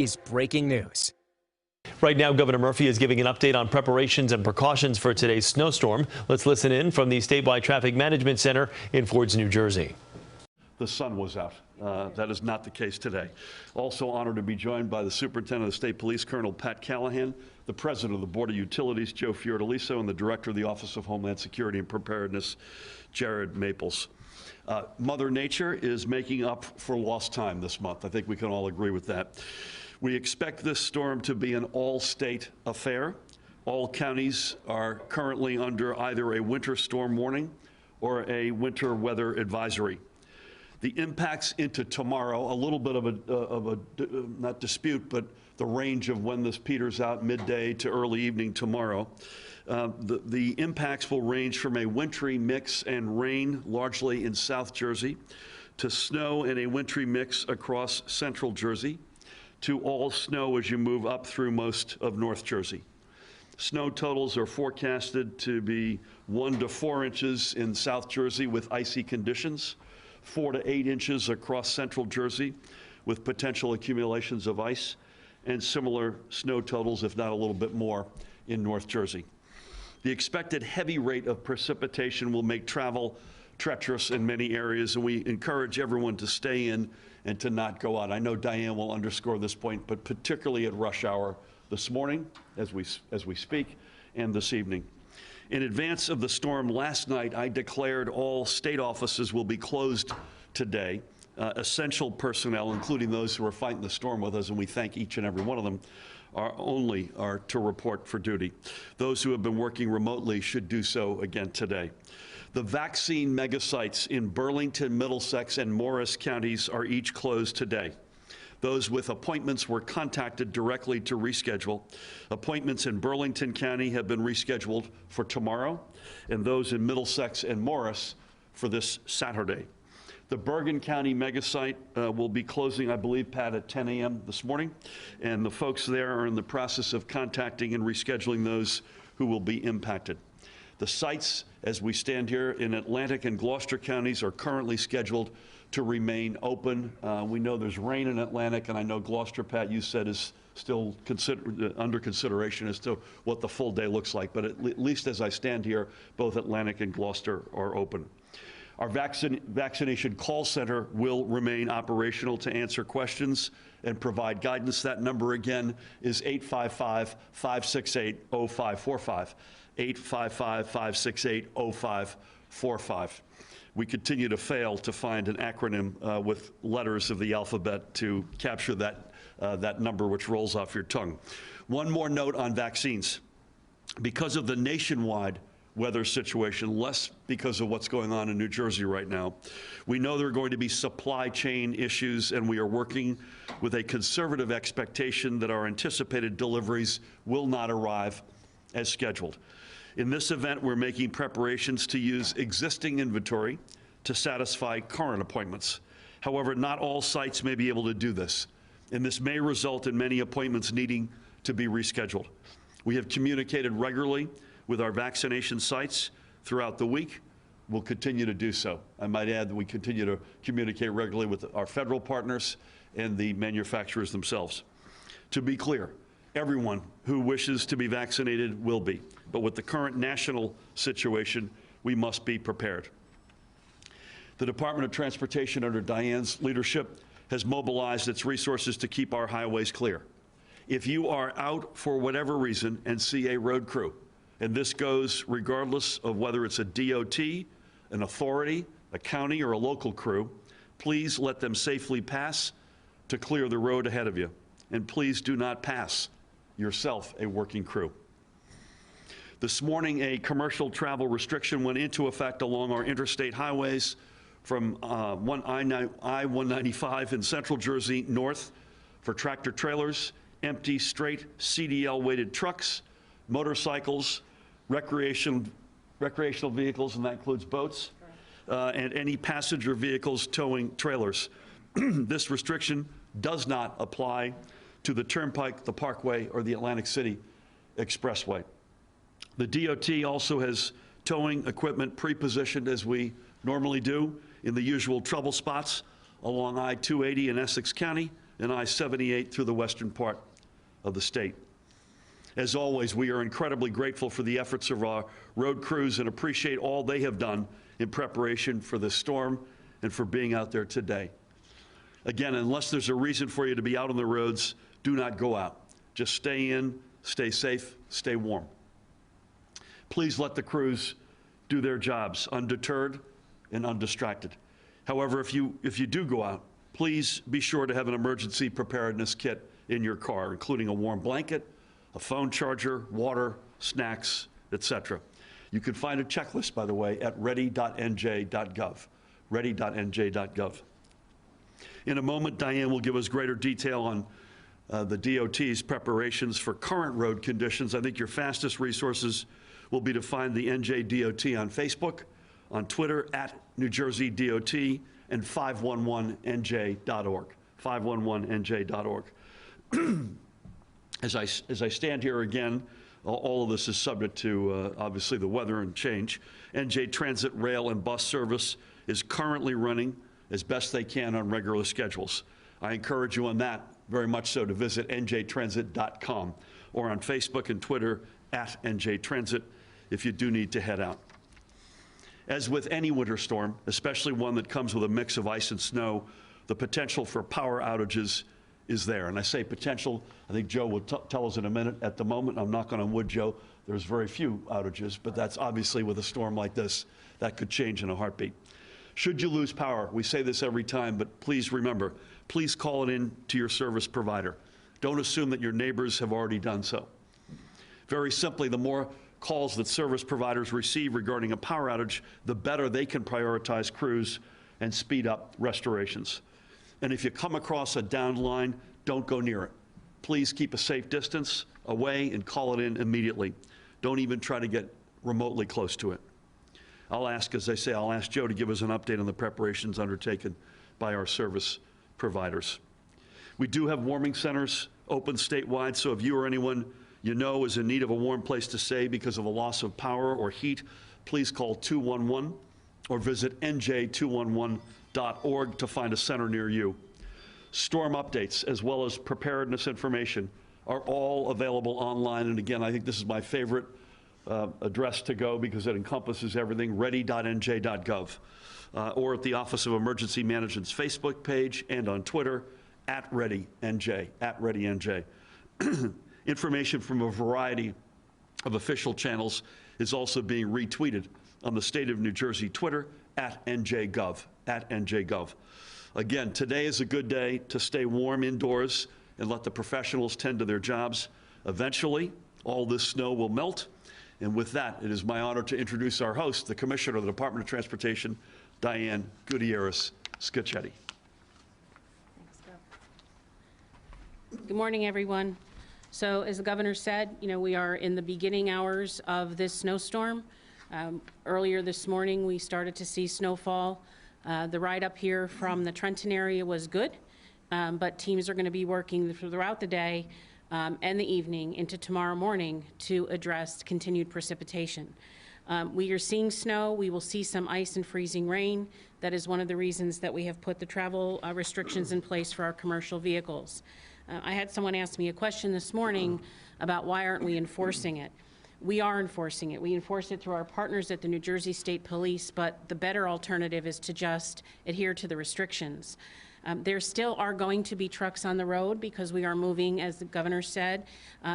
is breaking news. Right now, Governor Murphy is giving an update on preparations and precautions for today's snowstorm. Let's listen in from the statewide traffic management center in Fords, New Jersey. The sun was out. That is not the case today. Also honored to be joined by the Superintendent of the State Police, Colonel Pat Callahan, the President of the Board of Utilities, Joe Fiordaliso, and the Director of the Office of Homeland Security and Preparedness, Jared Maples. Mother Nature is making up for lost time this month. I think we can all agree with that. We expect this storm to be an all-state affair. All counties are currently under either a winter storm warning or a winter weather advisory. The impacts into tomorrow, a little bit of a not dispute, but the range of when this peters out, midday to early evening tomorrow. The impacts will range from a wintry mix and rain largely in South Jersey to snow and a wintry mix across central Jersey to all snow as you move up through most of North Jersey. Snow totals are forecasted to be 1 to 4 inches in South Jersey with icy conditions, 4 to 8 inches across central Jersey with potential accumulations of ice, and similar snow totals, if not a little bit more, in North Jersey. The expected heavy rate of precipitation will make travel treacherous in many areas, and we encourage everyone to stay in and to not go out. I know Diane will underscore this point, but particularly at rush hour this morning, as we speak, and this evening. In advance of the storm last night, I declared all state offices will be closed today. Essential personnel, including those who are fighting the storm with us, and we thank each and every one of them, are to report for duty. Those who have been working remotely should do so again today. The vaccine megasites in Burlington, Middlesex, and Morris counties are each closed today. Those with appointments were contacted directly to reschedule. Appointments in Burlington County have been rescheduled for tomorrow, and those in Middlesex and Morris for this Saturday. The Bergen County megasite will be closing, I believe, Pat, at 10 a.m. this morning, and the folks there are in the process of contacting and rescheduling those who will be impacted. The sites, as we stand here in Atlantic and Gloucester counties, are currently scheduled to remain open. We know there's rain in Atlantic, and I know Gloucester, Pat, you said is still under consideration as to what the full day looks like. But at least as I stand here, both Atlantic and Gloucester are open. Our vaccination call center will remain operational to answer questions and provide guidance. That number again is 855-568-0545. 855-568-0545. We continue to fail to find an acronym with letters of the alphabet to capture that number which rolls off your tongue. One more note on vaccines. Because of the nationwide weather situation, less because of what's going on in New Jersey right now, we know there are going to be supply chain issues, and we are working with a conservative expectation that our anticipated deliveries will not arrive as scheduled. In this event, we're making preparations to use existing inventory to satisfy current appointments. However, not all sites may be able to do this, and this may result in many appointments needing to be rescheduled. We have communicated regularly with our vaccination sites throughout the week. We'll continue to do so. I might add that we continue to communicate regularly with our federal partners and the manufacturers themselves. To be clear, everyone who wishes to be vaccinated will be, but with the current national situation, we must be prepared. The Department of Transportation, under Diane's leadership, has mobilized its resources to keep our highways clear. If you are out for whatever reason and see a road crew, and this goes regardless of whether it's a DOT, an authority, a county, or a local crew, please let them safely pass to clear the road ahead of you. And please do not pass yourself a working crew. This morning, a commercial travel restriction went into effect along our interstate highways from I-195 in central Jersey north for tractor trailers, empty straight CDL weighted trucks, motorcycles, recreational vehicles, and that includes boats, and any passenger vehicles towing trailers. This restriction does not apply to the Turnpike, the Parkway, or the Atlantic City Expressway. The DOT also has towing equipment pre-positioned, as we normally do, in the usual trouble spots along I-280 in Essex County and I-78 through the western part of the state. As always, we are incredibly grateful for the efforts of our road crews and appreciate all they have done in preparation for this storm and for being out there today. Again, unless there's a reason for you to be out on the roads, do not go out. Just stay in, stay safe, stay warm. Please let the crews do their jobs undeterred and undistracted. However, if you do go out, please be sure to have an emergency preparedness kit in your car, including a warm blanket, a phone charger, water, snacks, etc. You can find a checklist, by the way, at ready.nj.gov, ready.nj.gov. In a moment, Diane will give us greater detail on the DOT's preparations for current road conditions. I think your fastest resources will be to find the NJ DOT on Facebook, on Twitter at New Jersey DOT, and 511nj.org, 511nj.org. As I stand here again, all of this is subject to, obviously, the weather and change. NJ Transit rail and bus service is currently running as best they can on regular schedules. I encourage you on that very much so to visit njtransit.com or on Facebook and Twitter at NJ Transit if you do need to head out. As with any winter storm, especially one that comes with a mix of ice and snow, the potential for power outages is there. And I say potential, I think Joe will tell us in a minute. At the moment, I'm knocking on wood, Joe, there's very few outages, but that's obviously with a storm like this, that could change in a heartbeat. Should you lose power, we say this every time, but please remember, please call it in to your service provider. Don't assume that your neighbors have already done so. Very simply, the more calls that service providers receive regarding a power outage, the better they can prioritize crews and speed up restorations. And if you come across a downed line, don't go near it. Please keep a safe distance away and call it in immediately. Don't even try to get remotely close to it. I'll ask, as I say, I'll ask Joe to give us an update on the preparations undertaken by our service providers. We do have warming centers open statewide, so if you or anyone you know is in need of a warm place to stay because of a loss of power or heat, please call 211 or visit nj211.org to find a center near you. Storm updates as well as preparedness information are all available online. And again, I think this is my favorite address to go because it encompasses everything, ready.nj.gov, or at the Office of Emergency Management's Facebook page and on Twitter at ReadyNJ, at ReadyNJ. Information from a variety of official channels is also being retweeted on the State of New Jersey Twitter at NJGov, at NJGov. Again, today is a good day to stay warm indoors and let the professionals tend to their jobs. Eventually, all this snow will melt. And with that, it is my honor to introduce our host, the Commissioner of the Department of Transportation, Diane Gutierrez-Scacchetti. Good morning, everyone. So as the governor said, we are in the beginning hours of this snowstorm. Earlier this morning, we started to see snowfall. The ride up here from the Trenton area was good, but teams are going to be working throughout the day and the evening into tomorrow morning to address continued precipitation. We are seeing snow. We will see some ice and freezing rain. That is one of the reasons that we have put the travel restrictions in place for our commercial vehicles. I had someone ask me a question this morning about why aren't we enforcing it. We are enforcing it. We enforce it through our partners at the New Jersey State Police, but the better alternative is to just adhere to the restrictions. There still are going to be trucks on the road because we are moving, as the governor said,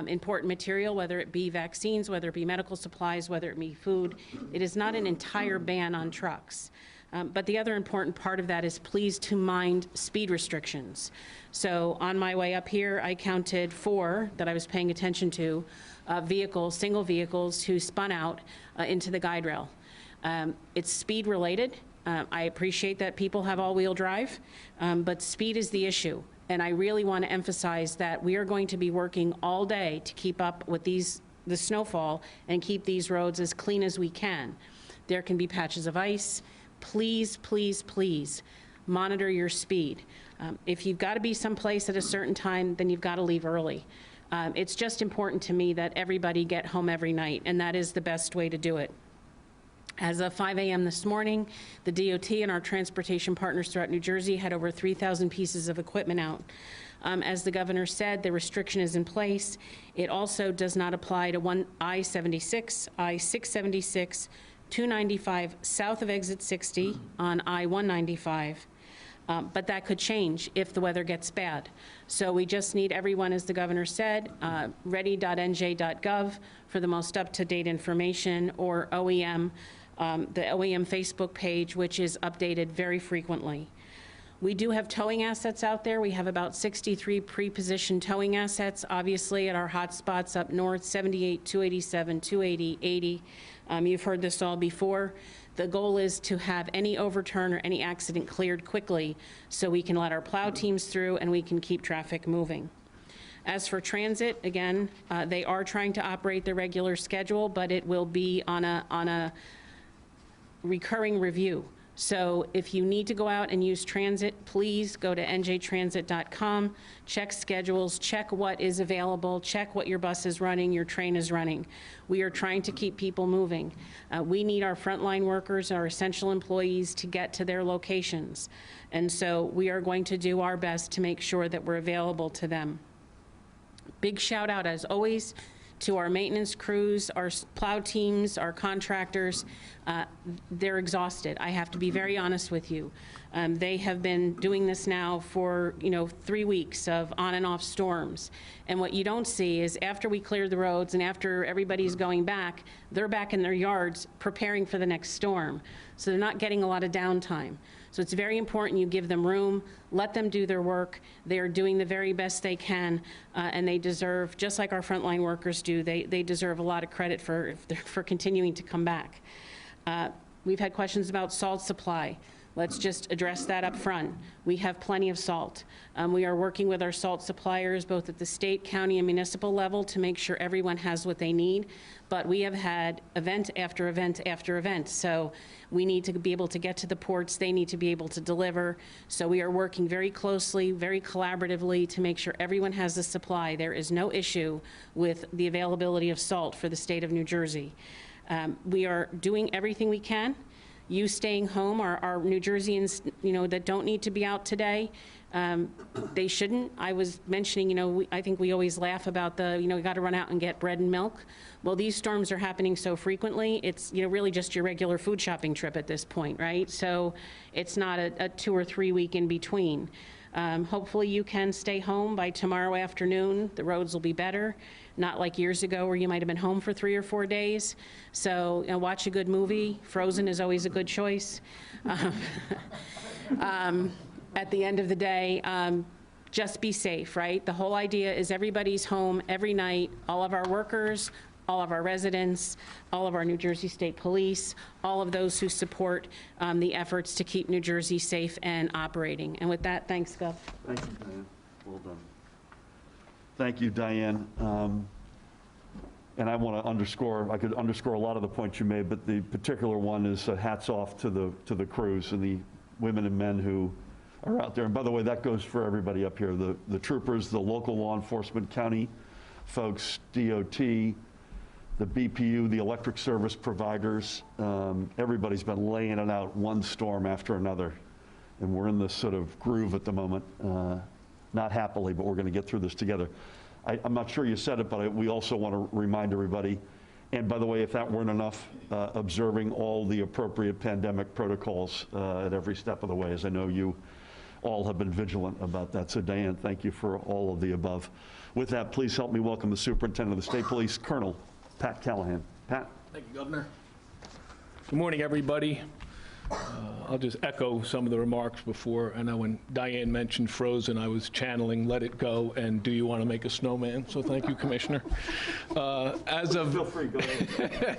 important material, whether it be vaccines, whether it be medical supplies, whether it be food. It is not an entire ban on trucks. But the other important part of that is please to mind speed restrictions. So on my way up here, I counted 4 that I was paying attention to, single vehicles who spun out into the guide rail. It's speed related. I appreciate that people have all-wheel drive, but speed is the issue. And I really want to emphasize that we are going to be working all day to keep up with the snowfall and keep these roads as clean as we can. There can be patches of ice. Please, please, please monitor your speed. If you've got to be someplace at a certain time, then you've got to leave early. It's just important to me that everybody get home every night, and that is the best way to do it. As of 5 a.m. this morning, the DOT and our transportation partners throughout New Jersey had over 3,000 pieces of equipment out. As the governor said, the restriction is in place. It also does not apply to I-76, I-676, 295 south of exit 60 on I-195. But that could change if the weather gets bad. So we just need everyone, as the governor said, ready.nj.gov for the most up-to-date information, or OEM, the OEM Facebook page, which is updated very frequently. We do have towing assets out there. We have about 63 pre-positioned towing assets, obviously at our hot spots up north, 78, 287, 280, 80. You've heard this all before. The goal is to have any overturn or any accident cleared quickly so we can let our plow teams through and we can keep traffic moving. As for transit, again, they are trying to operate their regular schedule, but it will be on a recurring review. So if you need to go out and use transit, please go to njtransit.com, check schedules, check what is available, check what your bus is running, your train is running. We are trying to keep people moving. We need our frontline workers, our essential employees, to get to their locations. And so we are going to do our best to make sure that we're available to them. Big shout out, as always, to our maintenance crews, our plow teams, our contractors. They're exhausted. I have to be very honest with you. They have been doing this now for 3 weeks of on and off storms. And what you don't see is after we clear the roads and after everybody's going back, they're back in their yards preparing for the next storm. So they're not getting a lot of downtime. So it's very important you give them room, let them do their work. They are doing the very best they can, and they deserve, just like our frontline workers do, they deserve a lot of credit for continuing to come back. We've had questions about salt supply. Let's just address that up front. We have plenty of salt. We are working with our salt suppliers, both at the state, county, and municipal level, to make sure everyone has what they need. But we have had event after event after event. So we need to be able to get to the ports. They need to be able to deliver. So we are working very closely, very collaboratively to make sure everyone has the supply. There is no issue with the availability of salt for the state of New Jersey. We are doing everything we can. You staying home, our New Jerseyans, that don't need to be out today, they shouldn't. I was mentioning, I think we always laugh about we got to run out and get bread and milk. Well, these storms are happening so frequently, it's, really just your regular food shopping trip at this point, right? So it's not a 2 or 3 week in between. Hopefully you can stay home by tomorrow afternoon. The roads will be better. Not like years ago where you might have been home for 3 or 4 days. So watch a good movie. Frozen is always a good choice. At the end of the day, just be safe, right? The whole idea is everybody's home every night, all of our workers, all of our residents, all of our New Jersey State Police, all of those who support the efforts to keep New Jersey safe and operating. And with that, thanks, Gov. Thank you, Diane. Well done. Thank you, Diane. And I want to underscore, I could underscore a lot of the points you made, but the particular one is hats off to the crews and the women and men who are out there. And by the way, that goes for everybody up here, the troopers, the local law enforcement, county folks, DOT, the BPU, the electric service providers. Everybody's been laying it out one storm after another. And we're in this sort of groove at the moment. Not happily, but we're going to get through this together. I'm not sure you said it, but we also want to remind everybody, and by the way, if that weren't enough, observing all the appropriate pandemic protocols at every step of the way, as I know you all have been vigilant about that. So Diane, thank you for all of the above. With that, please help me welcome the Superintendent of the State Police, Colonel Pat Callahan. Pat. Thank you, Governor. Good morning, everybody. I'll just echo some of the remarks before. I know when Diane mentioned Frozen, I was channeling Let It Go and Do You Want to Make a Snowman? So thank you, Commissioner. Feel free, go ahead.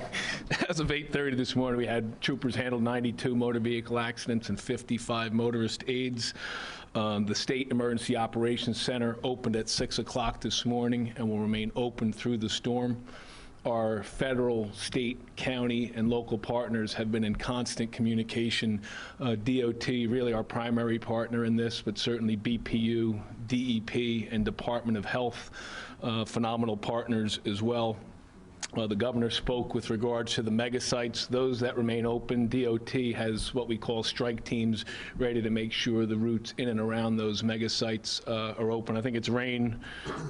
As of 8:30 this morning, we had troopers handle 92 motor vehicle accidents and 55 motorist aids. The State Emergency Operations Center opened at 6 o'clock this morning and will remain open through the storm. Our federal, state, county, and local partners have been in constant communication. DOT, really our primary partner in this, but certainly BPU, DEP, and Department of Health, phenomenal partners as well. The governor spoke with regards to the mega sites, those that remain open. DOT has what we call strike teams ready to make sure the routes in and around those mega sites are open. I think it's rain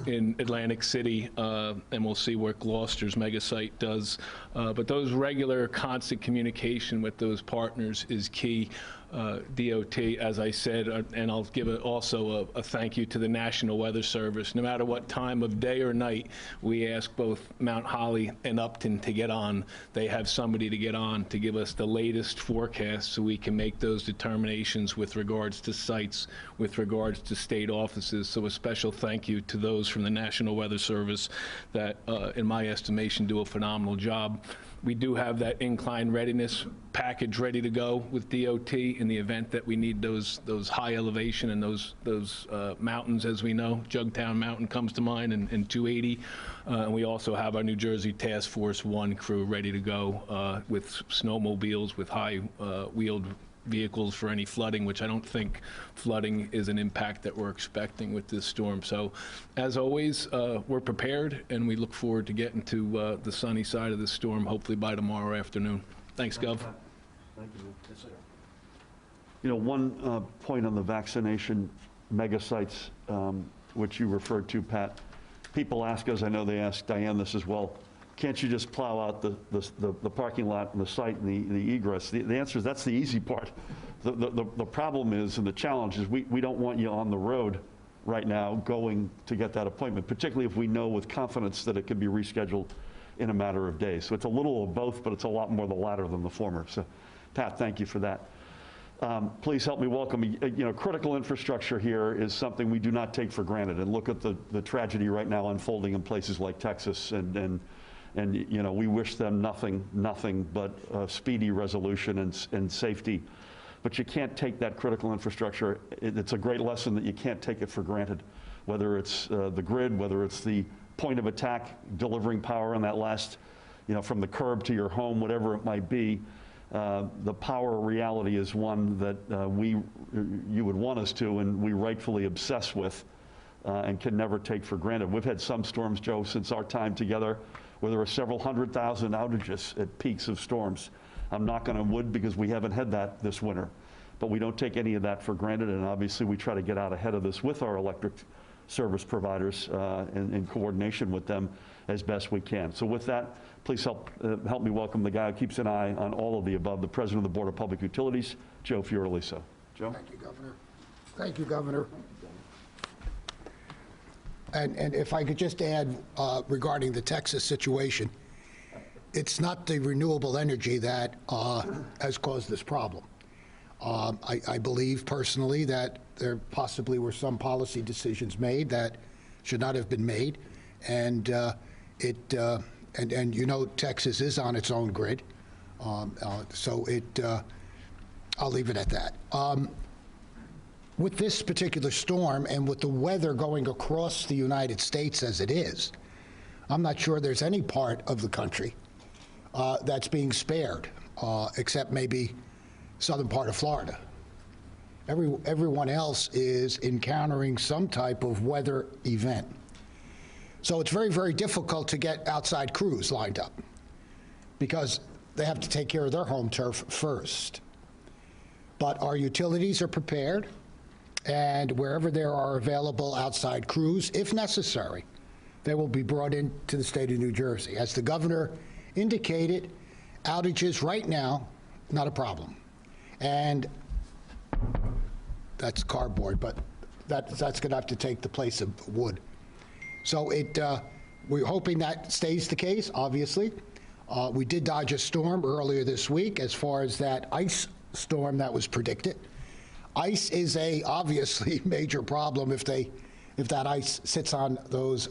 in Atlantic City, and we'll see what Gloucester's mega site does. But those regular, constant communication with those partners is key. DOT, as I said, and I'll give also a thank you to the National Weather Service. No matter what time of day or night we ask both Mount Holly and Upton to get on, they have somebody to get on to give us the latest forecast so we can make those determinations with regards to sites, with regards to state offices. So a special thank you to those from the National Weather Service that, in my estimation, do a phenomenal job. We do have that incline readiness package ready to go with DOT in the event that we need those high elevation and those mountains, as we know. Jugtown Mountain comes to mind, and 280. And we also have our New Jersey Task Force 1 crew ready to go with snowmobiles, with high-wheeled vehicles for any flooding, which I don't think flooding is an impact that we're expecting with this storm. So, as always, we're prepared, and we look forward to getting to the sunny side of the storm, hopefully by tomorrow afternoon. Thanks, Gov. Thank you. Yes, sir. You know, one point on the vaccination mega sites, which you referred to, Pat. People ask us, I know they asked Diane this as well, can't you just plow out the parking lot and the site and the egress? The answer is that's the easy part. The problem is, and the challenge is, we don't want you on the road right now going to get that appointment, particularly if we know with confidence that it could be rescheduled in a matter of days. So it's a little of both, but it's a lot more the latter than the former. So, Pat, thank you for that. Please help me welcome, you know, critical infrastructure here is something we do not take for granted. And look at the tragedy right now unfolding in places like Texas, and you know, we wish them nothing but speedy resolution and safety. But you can't take that critical infrastructure. It's a great lesson that you can't take it for granted, whether it's the grid, whether it's the point of attack, delivering power on that last, you know, from the curb to your home, whatever it might be. The power reality is one that you would want us to, and we rightfully obsess with and can never take for granted. We've had some storms, Joe, since our time together, where there were several 100,000 outages at peaks of storms. I'm knocking on wood because we haven't had that this winter, but we don't take any of that for granted, and obviously we try to get out ahead of this with our electric service providers in coordination with them as best we can. So with that, please help me welcome the guy who keeps an eye on all of the above, the President of the Board of Public Utilities, Joe Fiordaliso. Joe? Thank you, Governor. Thank you, Governor. And if I could just add regarding the Texas situation, it's not the renewable energy that has caused this problem. I believe personally that there possibly were some policy decisions made that should not have been made, and and you know, Texas is on its own grid, so I'll leave it at that. With this particular storm and with the weather going across the United States as it is, I'm not sure there's any part of the country that's being spared, except maybe southern part of Florida. Everyone else is encountering some type of weather event. So it's very, very difficult to get outside crews lined up because they have to take care of their home turf first. But our utilities are prepared, and wherever there are available outside crews, if necessary, they will be brought into the state of New Jersey. As the governor indicated, outages right now, not a problem. And that's cardboard, but that's going to have to take the place of wood. So we're hoping that stays the case, obviously. We did dodge a storm earlier this week as far as that ice storm that was predicted. Ice is a obviously major problem if that ice sits on those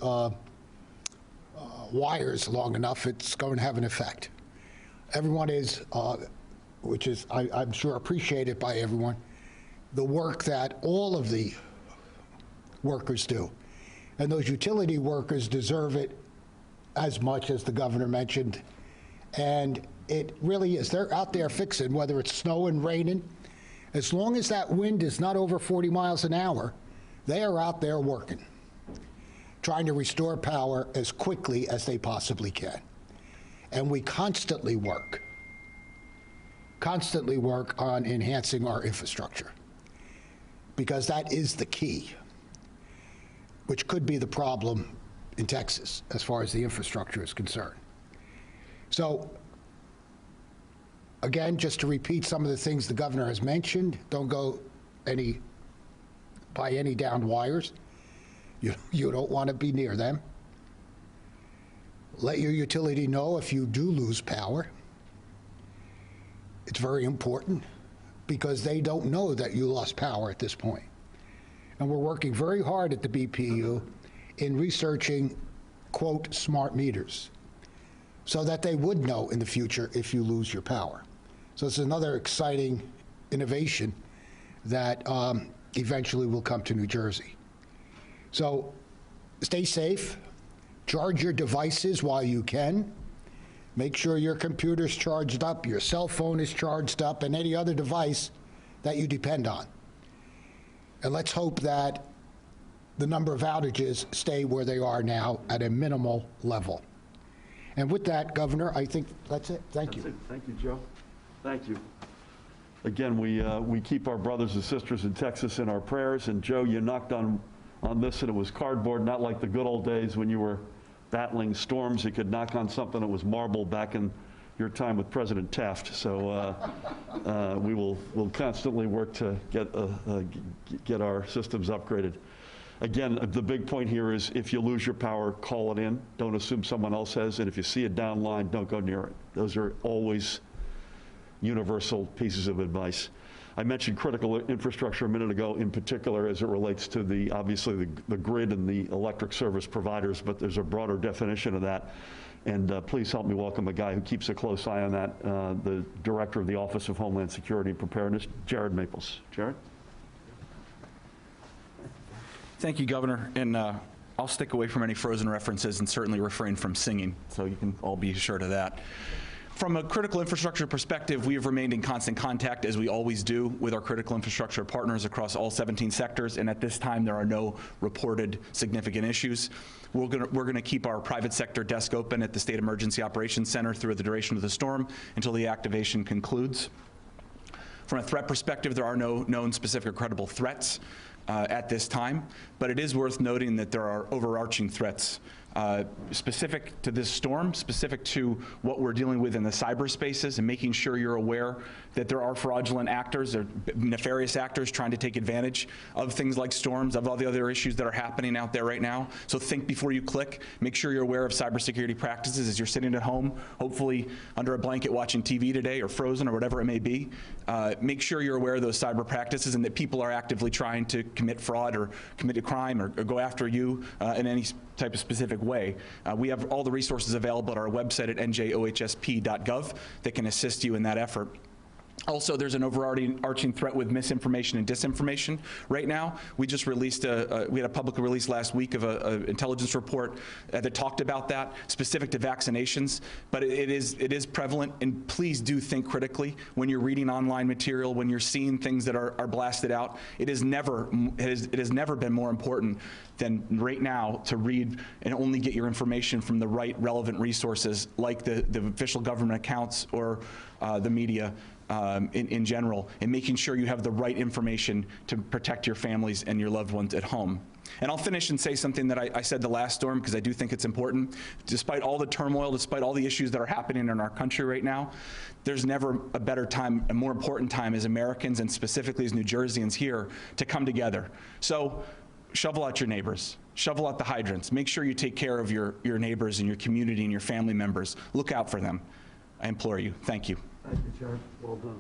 wires long enough, it's going to have an effect. Everyone is, which is I'm sure appreciated by everyone, the work that all of the workers do. And those utility workers deserve it as much as the governor mentioned. And it really is. They're out there fixing, whether it's snowing, raining. As long as that wind is not over 40 miles an hour, they are out there working, trying to restore power as quickly as they possibly can. And we constantly work on enhancing our infrastructure, because that is the key, which could be the problem in Texas as far as the infrastructure is concerned. So, again, just to repeat some of the things the governor has mentioned, don't go by any downed wires. You don't want to be near them. Let your utility know if you do lose power. It's very important, because they don't know that you lost power at this point. And we're working very hard at the BPU in researching, quote, smart meters, so that they would know in the future if you lose your power. So it's another exciting innovation that eventually will come to New Jersey. So stay safe, charge your devices while you can, make sure your computer's charged up, your cell phone is charged up, and any other device that you depend on. And let's hope that the number of outages stay where they are now at a minimal level. And with that, Governor, I think that's it. Thank you. That's it. Thank you, Joe. Thank you. Again, we keep our brothers and sisters in Texas in our prayers. And Joe, you knocked on this, and it was cardboard, not like the good old days when you were battling storms. You could knock on something that was marble back in your time with President Taft. So we'll constantly work to get our systems upgraded. Again, the big point here is if you lose your power, call it in. Don't assume someone else has. And if you see a down line, don't go near it. Those are always universal pieces of advice. I mentioned critical infrastructure a minute ago, in particular as it relates to obviously the grid and the electric service providers, but there's a broader definition of that. And please help me welcome a guy who keeps a close eye on that, the Director of the Office of Homeland Security and Preparedness, Jared Maples. Jared? Thank you, Governor. And I'll stick away from any Frozen references and certainly refrain from singing, so you can all be assured of that. From a critical infrastructure perspective, we have remained in constant contact, as we always do, with our critical infrastructure partners across all 17 sectors, and at this time there are no reported significant issues. We're going to keep our private sector desk open at the State Emergency Operations Center through the duration of the storm until the activation concludes. From a threat perspective, there are no known specific or credible threats at this time, but it is worth noting that there are overarching threats specific to this storm, specific to what we're dealing with in the cyberspaces, and making sure you're aware that there are fraudulent actors, or nefarious actors trying to take advantage of things like storms, of all the other issues that are happening out there right now. So think before you click. Make sure you're aware of cybersecurity practices as you're sitting at home, hopefully under a blanket watching TV today, or Frozen, or whatever it may be. Make sure you're aware of those cyber practices and that people are actively trying to commit fraud or commit a crime or go after you in any type of specific way. We have all the resources available at our website at njohsp.gov that can assist you in that effort. Also, there's an overarching threat with misinformation and disinformation right now. We just released we had a public release last week of an intelligence report that talked about that, specific to vaccinations. But it is prevalent, and please do think critically when you're reading online material, when you're seeing things that are blasted out. It has never been more important than right now to read and only get your information from the right relevant resources, like the official government accounts or the media. In general, and making sure you have the right information to protect your families and your loved ones at home. And I'll finish and say something that I said the last storm, because I do think it's important. Despite all the turmoil, despite all the issues that are happening in our country right now, there's never a better time, a more important time as Americans, and specifically as New Jerseyans here, to come together. So shovel out your neighbors. Shovel out the hydrants. Make sure you take care of your neighbors and your community and your family members. Look out for them. I implore you. Thank you. Thank you, Jared. Well done.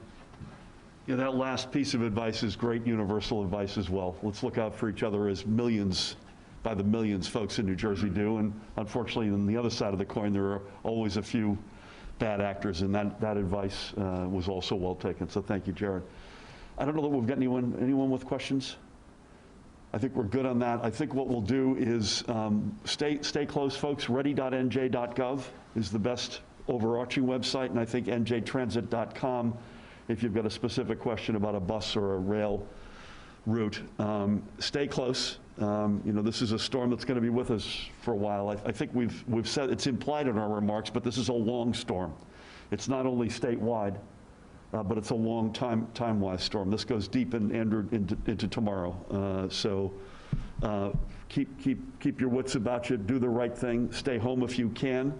Yeah, that last piece of advice is great universal advice as well. Let's look out for each other, as millions, by the millions, folks in New Jersey do. And unfortunately, on the other side of the coin, there are always a few bad actors, and that advice was also well taken. So thank you, Jared. I don't know that we've got anyone with questions. I think we're good on that. I think what we'll do is stay close, folks. Ready.nj.gov is the best overarching website, and I think njtransit.com if you've got a specific question about a bus or a rail route. Stay close. You know, this is a storm that's going to be with us for a while. I think we've said, it's implied in our remarks, but this is a long storm. It's not only statewide, but it's a long time-wise storm. This goes deep into tomorrow. So keep your wits about you. Do the right thing. Stay home if you can.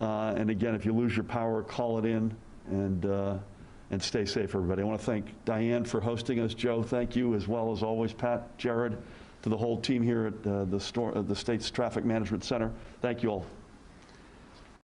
And again, if you lose your power, call it in and stay safe, everybody. I want to thank Diane for hosting us. Joe, thank you, as well as always, Pat, Jared, to the whole team here at the state's Traffic Management Center. Thank you all.